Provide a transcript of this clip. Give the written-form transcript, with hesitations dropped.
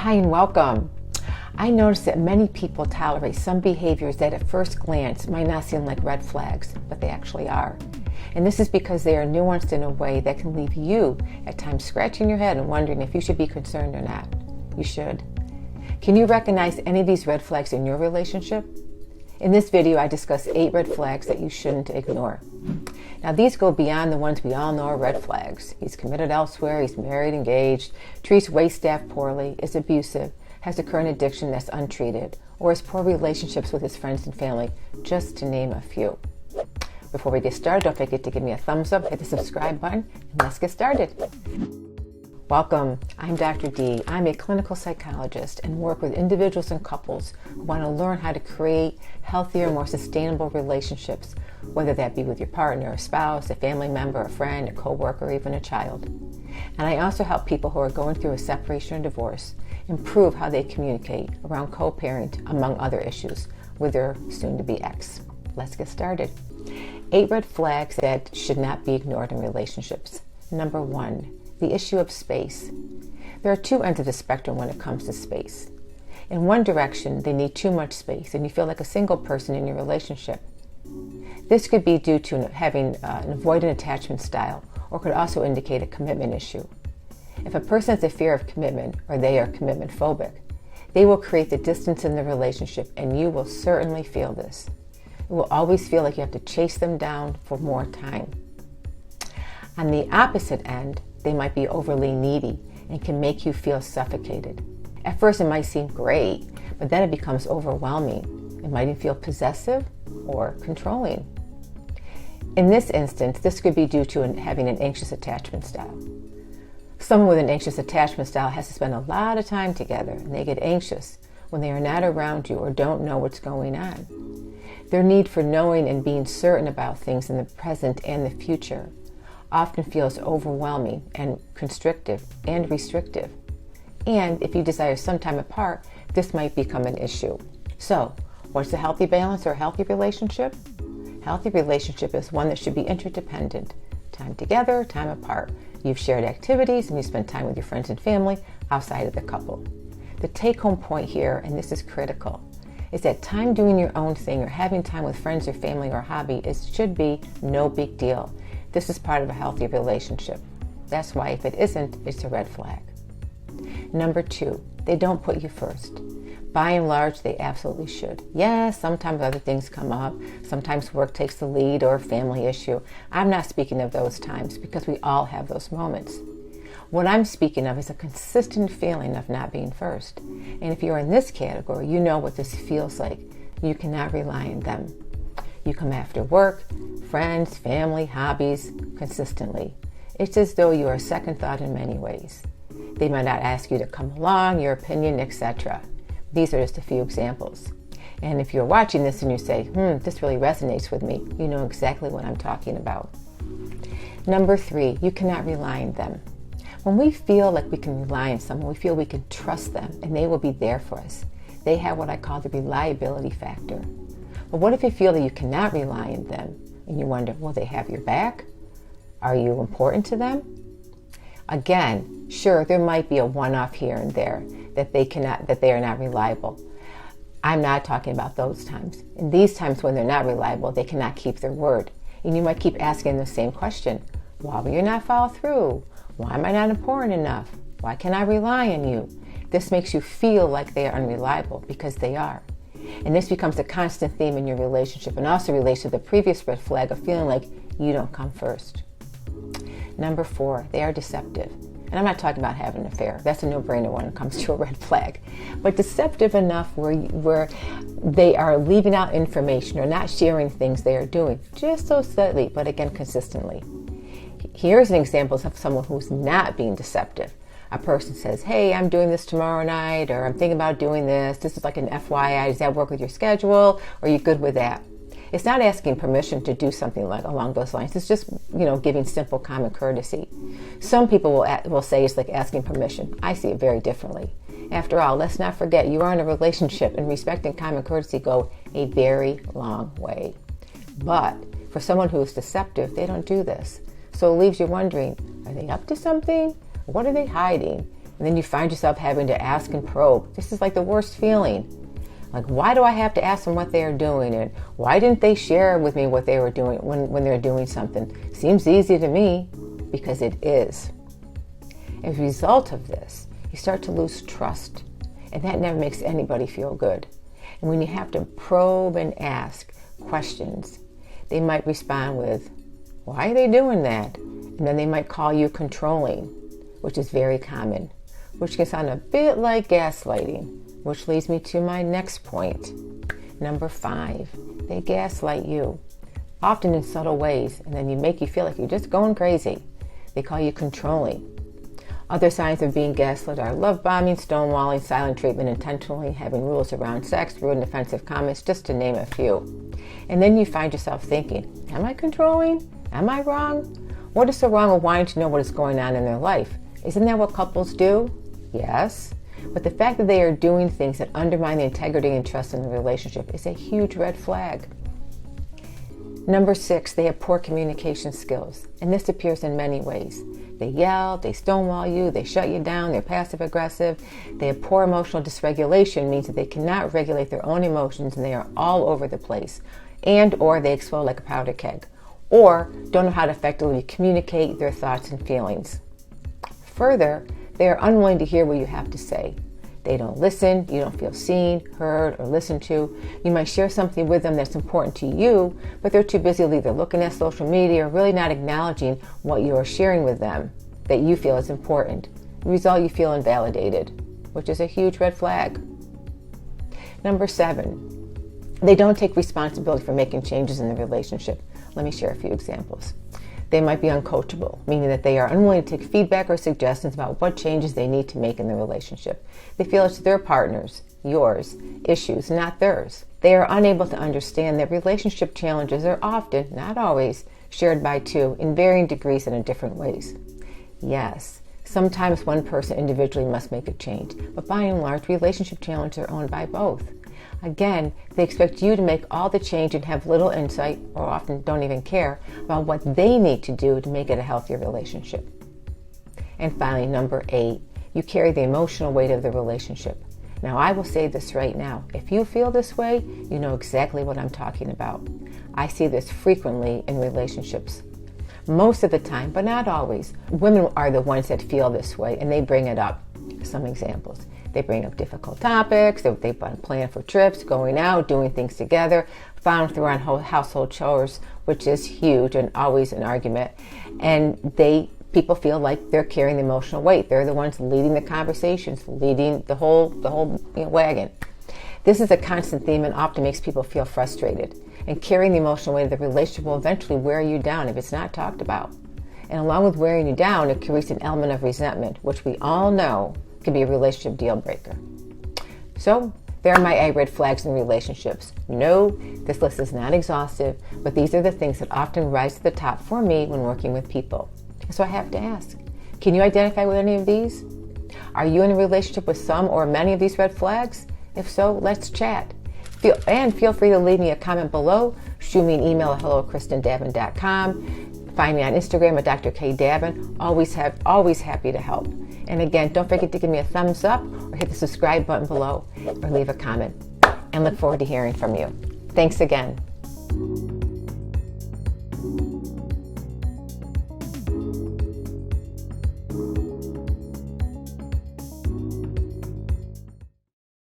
Hi and welcome. I noticed that many people tolerate some behaviors that at first glance might not seem like red flags, but they actually are. And this is because they are nuanced in a way that can leave you at times scratching your head and wondering if you should be concerned or not. You should. Can you recognize any of these red flags in your relationship? In this video, I discuss 8 red flags that you shouldn't ignore. Now, these go beyond the ones we all know are red flags. He's committed elsewhere, he's married, engaged, treats waitstaff poorly, is abusive, has a current addiction that's untreated, or has poor relationships with his friends and family, just to name a few. Before we get started, don't forget to give me a thumbs up, hit the subscribe button, and let's get started. Welcome. I'm Dr. D. I'm a clinical psychologist and work with individuals and couples who want to learn how to create healthier, more sustainable relationships, whether that be with your partner, a spouse, a family member, a friend, a coworker, or even a child. And I also help people who are going through a separation or divorce improve how they communicate around co-parent, among other issues, with their soon-to-be ex. Let's get started. 8 red flags that should not be ignored in relationships. Number 1. The issue of space. There are 2 ends of the spectrum when it comes to space. In one direction, they need too much space, and you feel like a single person in your relationship. This could be due to having an avoidant attachment style, or could also indicate a commitment issue. If a person has a fear of commitment, or they are commitment phobic, they will create the distance in the relationship, and you will certainly feel this. It will always feel like you have to chase them down for more time. On the opposite end, they might be overly needy and can make you feel suffocated. At first it might seem great, but then it becomes overwhelming. It might even feel possessive or controlling. In this instance, this could be due to having an anxious attachment style. Someone with an anxious attachment style has to spend a lot of time together, and they get anxious when they are not around you or don't know what's going on. Their need for knowing and being certain about things in the present and the future often feels overwhelming and constrictive and restrictive. And if you desire some time apart, this might become an issue. So, what's a healthy balance or a healthy relationship? Healthy relationship is one that should be interdependent. Time together, time apart. You've shared activities and you spend time with your friends and family outside of the couple. The take-home point here, and this is critical, is that time doing your own thing or having time with friends or family or hobby should be no big deal. This is part of a healthy relationship. That's why if it isn't, it's a red flag. Number 2, they don't put you first. By and large, they absolutely should. Yes, sometimes other things come up. Sometimes work takes the lead or a family issue. I'm not speaking of those times because we all have those moments. What I'm speaking of is a consistent feeling of not being first. And if you're in this category, you know what this feels like. You cannot rely on them. You come after work, friends, family, hobbies, consistently. It's as though you are a second thought in many ways. They might not ask you to come along, your opinion, etc. These are just a few examples. And if you're watching this and you say, this really resonates with me, you know exactly what I'm talking about. Number 3, you cannot rely on them. When we feel like we can rely on someone, we feel we can trust them and they will be there for us. They have what I call the reliability factor. But what if you feel that you cannot rely on them and you wonder, will they have your back? Are you important to them? Again, sure, there might be a one-off here and there that they are not reliable. I'm not talking about those times. In these times when they're not reliable, they cannot keep their word. And you might keep asking the same question. Why will you not follow through? Why am I not important enough? Why can't I rely on you? This makes you feel like they are unreliable because they are. And this becomes a constant theme in your relationship and also relates to the previous red flag of feeling like you don't come first. Number 4, they are deceptive. And I'm not talking about having an affair. That's a no-brainer when it comes to a red flag. But deceptive enough where they are leaving out information or not sharing things they are doing, just so slightly, but again, consistently. Here's an example of someone who's not being deceptive. A person says, hey, I'm doing this tomorrow night, or I'm thinking about doing this. This is like an FYI. Does that work with your schedule? Or are you good with that? It's not asking permission to do something like along those lines. It's just, giving simple common courtesy. Some people will say it's like asking permission. I see it very differently. After all, let's not forget you are in a relationship, and respect and common courtesy go a very long way. But for someone who is deceptive, they don't do this. So it leaves you wondering, are they up to something? What are they hiding? And then you find yourself having to ask and probe. This is like the worst feeling. Like, why do I have to ask them what they are doing? And why didn't they share with me what they were doing when they're doing something? Seems easy to me, because it is. As a result of this, you start to lose trust. And that never makes anybody feel good. And when you have to probe and ask questions, they might respond with, why are they doing that? And then they might call you controlling, which is very common, which can sound a bit like gaslighting, which leads me to my next point. Number 5, they gaslight you, often in subtle ways, and then make you feel like you're just going crazy. They call you controlling. Other signs of being gaslit are love bombing, stonewalling, silent treatment, intentionally having rules around sex, rude and offensive comments, just to name a few. And then you find yourself thinking, am I controlling? Am I wrong? What is so wrong with wanting to know what is going on in their life? Isn't that what couples do? Yes. But the fact that they are doing things that undermine the integrity and trust in the relationship is a huge red flag. Number 6, they have poor communication skills. And this appears in many ways. They yell, they stonewall you, they shut you down, they're passive aggressive. They have poor emotional dysregulation, means that they cannot regulate their own emotions and they are all over the place. And or they explode like a powder keg. Or don't know how to effectively communicate their thoughts and feelings. Further, they are unwilling to hear what you have to say. They don't listen, you don't feel seen, heard, or listened to. You might share something with them that's important to you, but they're too busy either looking at social media or really not acknowledging what you are sharing with them that you feel is important. The result, you feel invalidated, which is a huge red flag. Number 7, they don't take responsibility for making changes in the relationship. Let me share a few examples. They might be uncoachable, meaning that they are unwilling to take feedback or suggestions about what changes they need to make in the relationship. They feel it's their partner's, yours, issues, not theirs. They are unable to understand that relationship challenges are often, not always, shared by two in varying degrees and in different ways. Yes, sometimes one person individually must make a change, but by and large, relationship challenges are owned by both. Again, they expect you to make all the change and have little insight, or often don't even care, about what they need to do to make it a healthier relationship. And finally, number 8, you carry the emotional weight of the relationship. Now, I will say this right now. If you feel this way, you know exactly what I'm talking about. I see this frequently in relationships. Most of the time, but not always, women are the ones that feel this way, and they bring it up. Some examples. They bring up difficult topics, they've been planning for trips, going out, doing things together, following through on household chores, which is huge and always an argument. And people feel like they're carrying the emotional weight. They're the ones leading the conversations, leading the whole wagon. This is a constant theme and often makes people feel frustrated. And carrying the emotional weight of the relationship will eventually wear you down if it's not talked about. And along with wearing you down, it creates an element of resentment, which we all know can be a relationship deal breaker. So there are my red flags in relationships. No, this list is not exhaustive, but these are the things that often rise to the top for me when working with people. So I have to ask, can you identify with any of these? Are you in a relationship with some or many of these red flags? If so, let's chat. Feel free to leave me a comment below. Shoot me an email at hello@kristendavin.com. Find me on Instagram at Dr. K. Davin. Always happy to help. And again, don't forget to give me a thumbs up or hit the subscribe button below or leave a comment. And look forward to hearing from you. Thanks again.